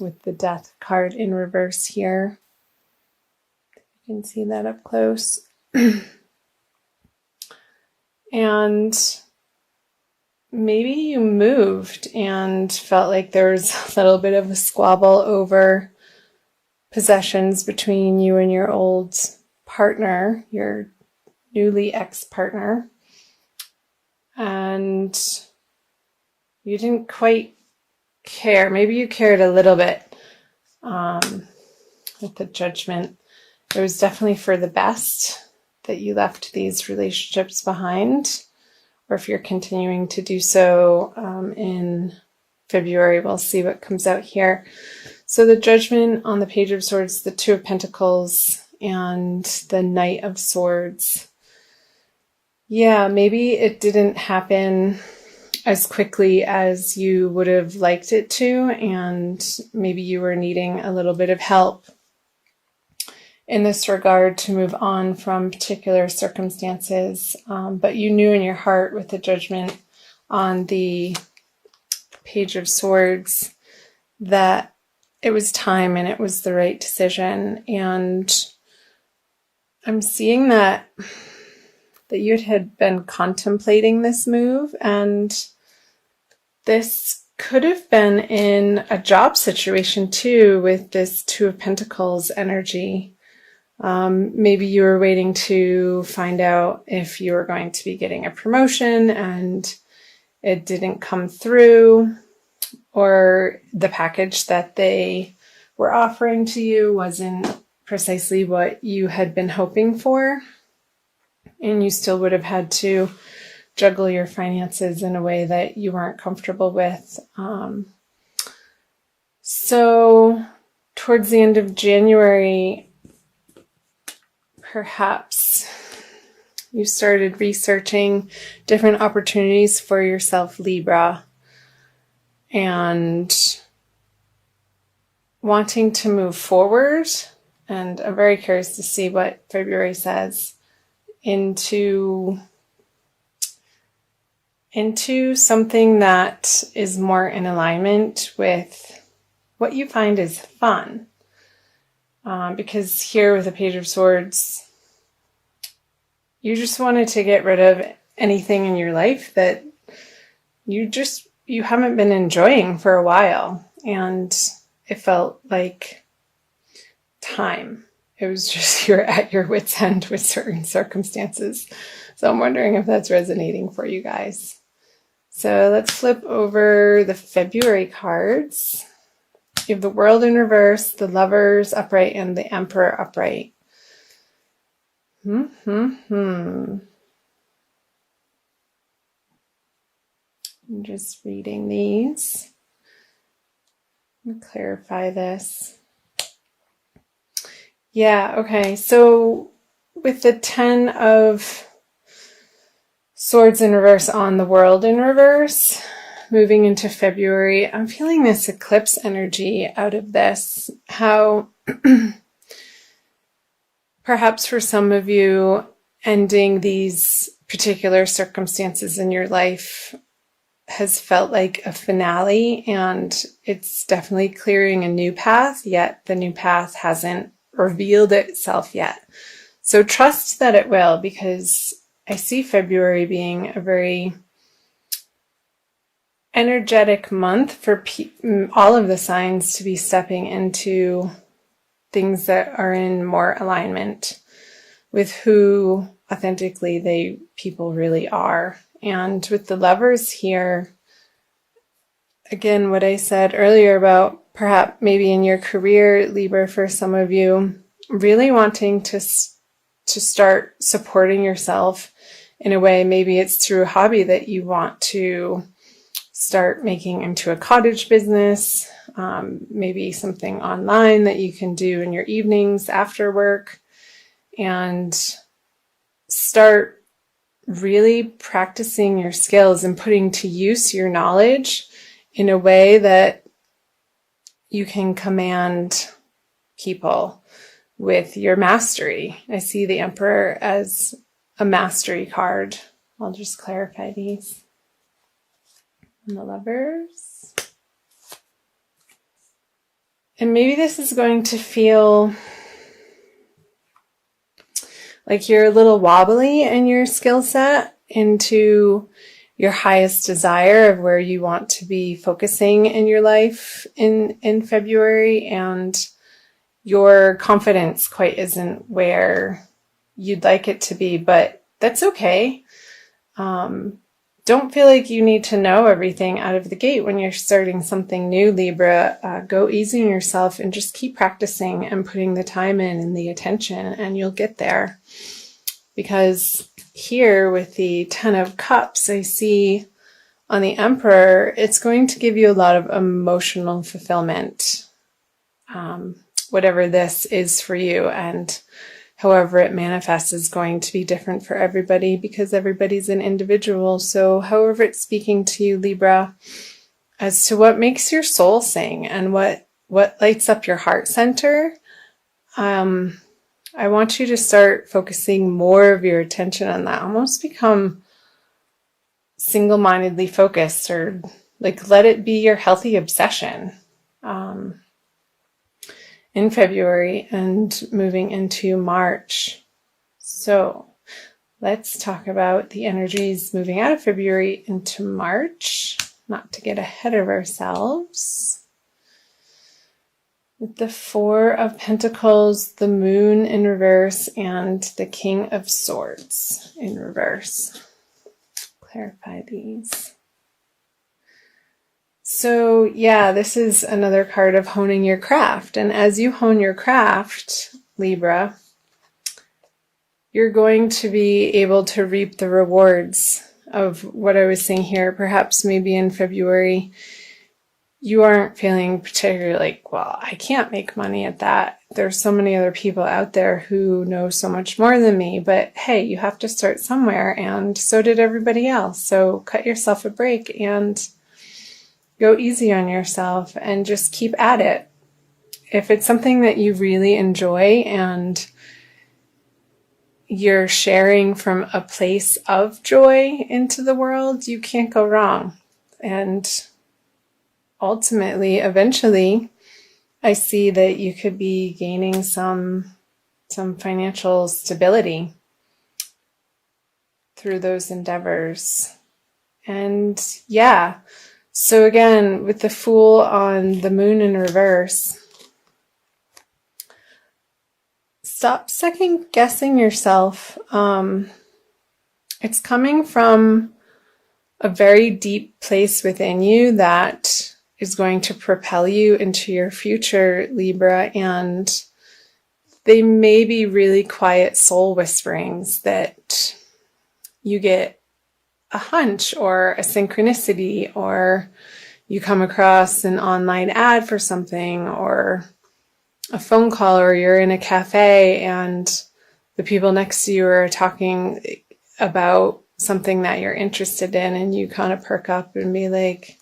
with the Death card in reverse here. You can see that up close. And maybe you moved and felt like there was a little bit of a squabble over possessions between you and your old partner, your newly ex-partner. And you didn't quite care. Maybe you cared a little bit with the Judgment. It was definitely for the best that you left these relationships behind, or if you're continuing to do so in February, we'll see what comes out here. So the Judgment on the Page of Swords, the Two of Pentacles, and the Knight of Swords. Yeah, maybe it didn't happen as quickly as you would have liked it to, and maybe you were needing a little bit of help in this regard to move on from particular circumstances. But you knew in your heart with the Judgment on the Page of Swords that it was time and it was the right decision. And I'm seeing that you had been contemplating this move, and this could have been in a job situation too with this Two of Pentacles energy. Maybe you were waiting to find out if you were going to be getting a promotion and it didn't come through, or the package that they were offering to you wasn't precisely what you had been hoping for, and you still would have had to juggle your finances in a way that you weren't comfortable with. So towards the end of January, perhaps you started researching different opportunities for yourself, Libra, and wanting to move forward. And I'm very curious to see what February says into something that is more in alignment with what you find is fun. Because here with the Page of Swords, you just wanted to get rid of anything in your life that you haven't been enjoying for a while. And it felt like time. It was just you're at your wit's end with certain circumstances. So I'm wondering if that's resonating for you guys. So let's flip over the February cards. You have the World in reverse, the Lovers upright, and the Emperor upright. I'm just reading these. Let me clarify this. Yeah, okay. So with the 10 of Swords in reverse on the World in reverse, moving into February, I'm feeling this eclipse energy out of this. How perhaps for some of you, ending these particular circumstances in your life has felt like a finale, and it's definitely clearing a new path, yet the new path hasn't revealed itself yet. So trust that it will, because I see February being a very energetic month for all of the signs to be stepping into things that are in more alignment with who authentically people really are. And with the Lovers here, again, what I said earlier about perhaps maybe in your career, Libra, for some of you, really wanting to start supporting yourself in a way. Maybe it's through a hobby that you want to start making into a cottage business, maybe something online that you can do in your evenings after work, and start really practicing your skills and putting to use your knowledge in a way that you can command people with your mastery. I see the Emperor as a mastery card. I'll just clarify these. And the Lovers. And maybe this is going to feel like you're a little wobbly in your skill set into your highest desire of where you want to be focusing in your life in February, and your confidence quite isn't where you'd like it to be, but that's okay. Don't feel like you need to know everything out of the gate when you're starting something new, Libra. Go easy on yourself and just keep practicing and putting the time in and the attention, and you'll get there. Because here with the Ten of Cups, I see on the Emperor, it's going to give you a lot of emotional fulfillment, whatever this is for you. And however it manifests is going to be different for everybody because everybody's an individual. So however it's speaking to you, Libra, as to what makes your soul sing and what lights up your heart center, I want you to start focusing more of your attention on that. Almost become single-mindedly focused, or like let it be your healthy obsession. In February and moving into March. So let's talk about the energies moving out of February into March, not to get ahead of ourselves. With the Four of Pentacles, the Moon in reverse, and the King of Swords in reverse. Clarify these. So yeah, this is another card of honing your craft. And as you hone your craft, Libra, you're going to be able to reap the rewards of what I was saying here. Perhaps maybe in February, you aren't feeling particularly like, well, I can't make money at that. There's so many other people out there who know so much more than me. But hey, you have to start somewhere, and so did everybody else. So cut yourself a break and go easy on yourself and just keep at it. If it's something that you really enjoy and you're sharing from a place of joy into the world, you can't go wrong. And ultimately, eventually, I see that you could be gaining some financial stability through those endeavors. And yeah, so again, with the Fool on the Moon in reverse, stop second guessing yourself. It's coming from a very deep place within you that is going to propel you into your future, Libra, and they may be really quiet soul whisperings that you get a hunch or a synchronicity, or you come across an online ad for something, or a phone call, or you're in a cafe and the people next to you are talking about something that you're interested in, and you kind of perk up and be like,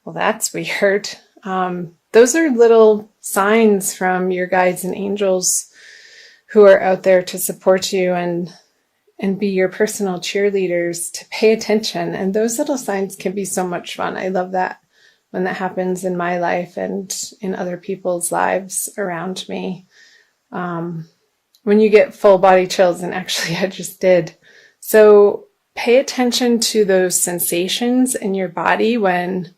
well, that's weird. Those are little signs from your guides and angels who are out there to support you and be your personal cheerleaders, to pay attention. And those little signs can be so much fun. I love that when that happens in my life and in other people's lives around me. When you get full body chills, and actually I just did. So pay attention to those sensations in your body when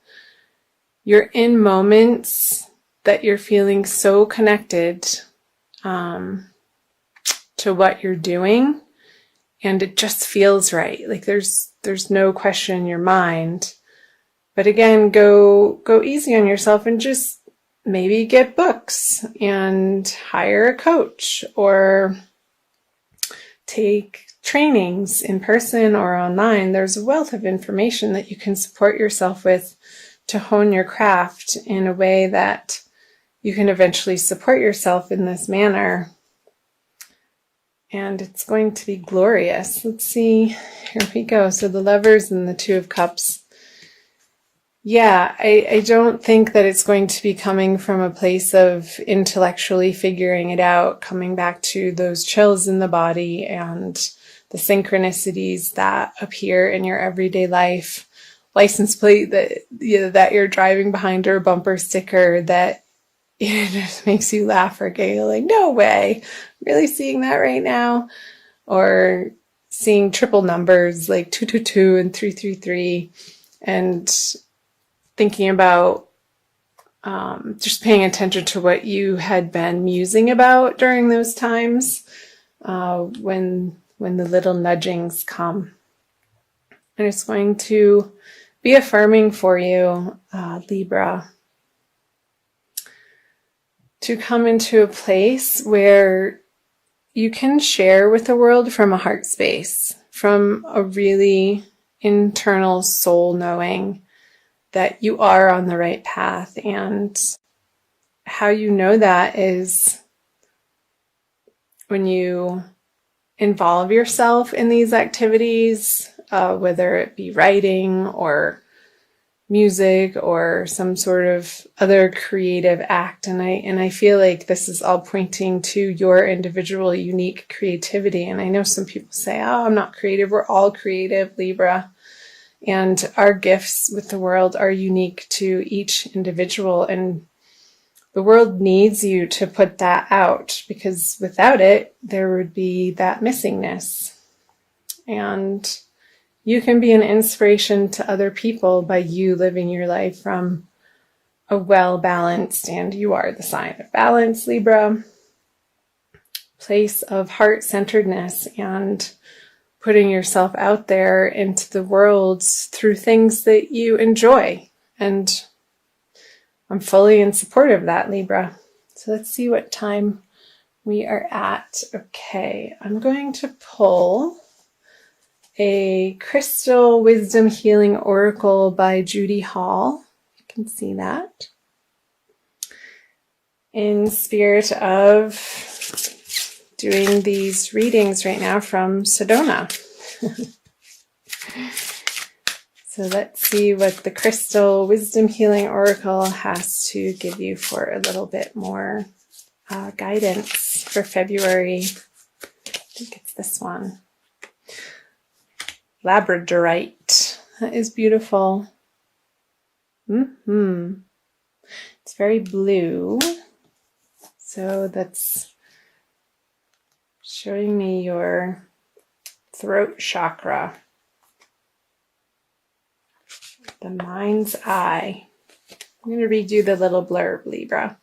you're in moments that you're feeling so connected to what you're doing. And it just feels right. Like there's no question in your mind. But again, go easy on yourself and just maybe get books and hire a coach, or take trainings in person or online. There's a wealth of information that you can support yourself with to hone your craft in a way that you can eventually support yourself in this manner. And it's going to be glorious. Let's see. Here we go. So the Lovers and the Two of Cups. Yeah, I don't think that it's going to be coming from a place of intellectually figuring it out, coming back to those chills in the body and the synchronicities that appear in your everyday life. License plate that you're driving behind, or a bumper sticker that it just makes you laugh or giggle, like, no way, really seeing that right now? Or seeing triple numbers like 222 and 333, and thinking about just paying attention to what you had been musing about during those times when the little nudgings come. And it's going to be affirming for you, Libra, to come into a place where you can share with the world from a heart space, from a really internal soul knowing that you are on the right path. And how you know that is when you involve yourself in these activities, whether it be writing or music or some sort of other creative act. And I feel like this is all pointing to your individual unique creativity. And I know some people say, oh, I'm not creative. We're all creative, Libra. And our gifts with the world are unique to each individual. And the world needs you to put that out, because without it, there would be that missingness. And you can be an inspiration to other people by you living your life from a well-balanced, and you are the sign of balance, Libra, place of heart-centeredness and putting yourself out there into the world through things that you enjoy. And I'm fully in support of that, Libra. So let's see what time we are at. Okay, I'm going to pull a Crystal Wisdom Healing Oracle by Judy Hall. You can see that. In spirit of doing these readings right now from Sedona. So let's see what the Crystal Wisdom Healing Oracle has to give you for a little bit more guidance for February. I think it's this one. Labradorite. That is beautiful. It's very blue. So that's showing me your throat chakra. The mind's eye. I'm going to read you the little blurb, Libra.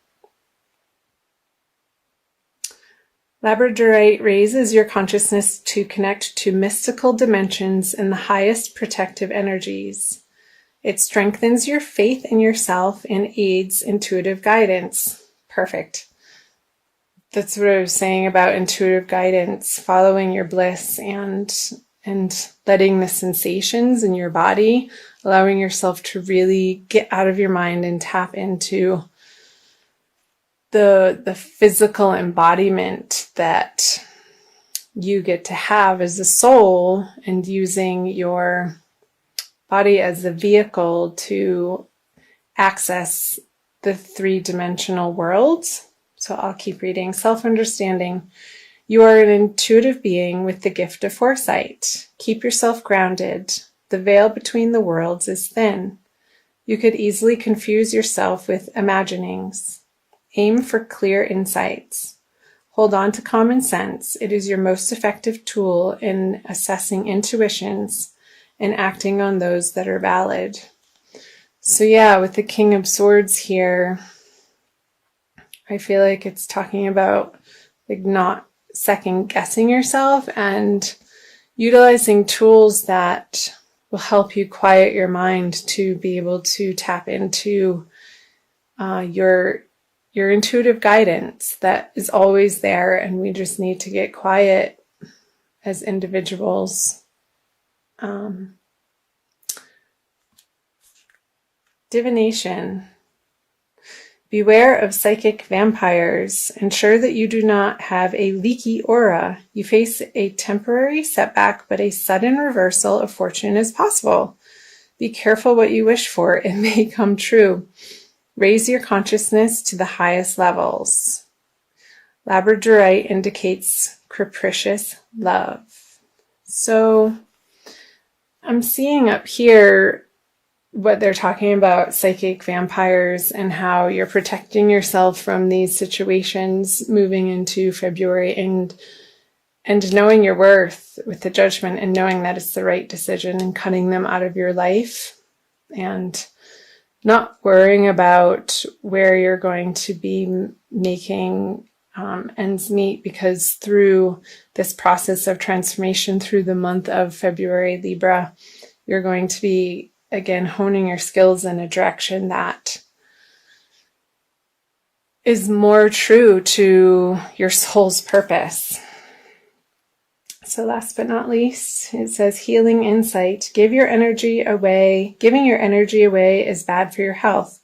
Labradorite raises your consciousness to connect to mystical dimensions and the highest protective energies. It strengthens your faith in yourself and aids intuitive guidance. Perfect. That's what I was saying about intuitive guidance, following your bliss and letting the sensations in your body, allowing yourself to really get out of your mind and tap into the physical embodiment that you get to have as a soul, and using your body as a vehicle to access the three-dimensional worlds. So I'll keep reading. Self-understanding. You are an intuitive being with the gift of foresight. Keep yourself grounded. The veil between the worlds is thin. You could easily confuse yourself with imaginings. Aim for clear insights. Hold on to common sense. It is your most effective tool in assessing intuitions and acting on those that are valid. So yeah, with the King of Swords here, I feel like it's talking about like not second guessing yourself and utilizing tools that will help you quiet your mind to be able to tap into your intuitive guidance that is always there, and we just need to get quiet as individuals. Divination. Beware of psychic vampires. Ensure that you do not have a leaky aura. You face a temporary setback, but a sudden reversal of fortune is possible. Be careful what you wish for. It may come true. Raise your consciousness to the highest levels. Labradorite indicates capricious love. So I'm seeing up here what they're talking about psychic vampires and how you're protecting yourself from these situations moving into February, and knowing your worth with the judgment and knowing that it's the right decision and cutting them out of your life and not worrying about where you're going to be making ends meet, because through this process of transformation through the month of February, Libra, you're going to be again honing your skills in a direction that is more true to your soul's purpose. So last but not least, it says healing insight. Giving your energy away is bad for your health.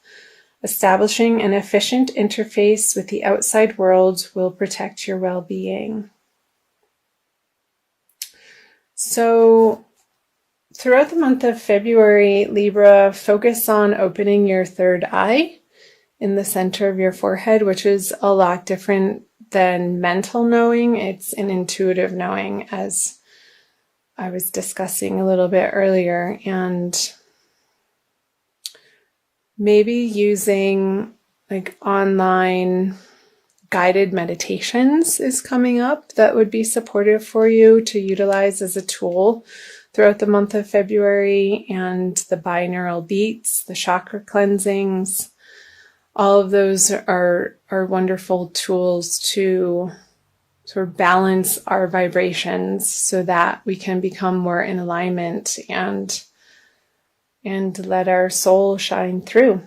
Establishing an efficient interface with the outside world will protect your well-being. So throughout the month of February, Libra, focus on opening your third eye in the center of your forehead, which is a lot different than mental knowing. It's an intuitive knowing, as I was discussing a little bit earlier. And maybe using like online guided meditations is coming up that would be supportive for you to utilize as a tool throughout the month of February. And the binaural beats, the chakra cleansings, all of those are wonderful tools to sort of balance our vibrations so that we can become more in alignment and let our soul shine through.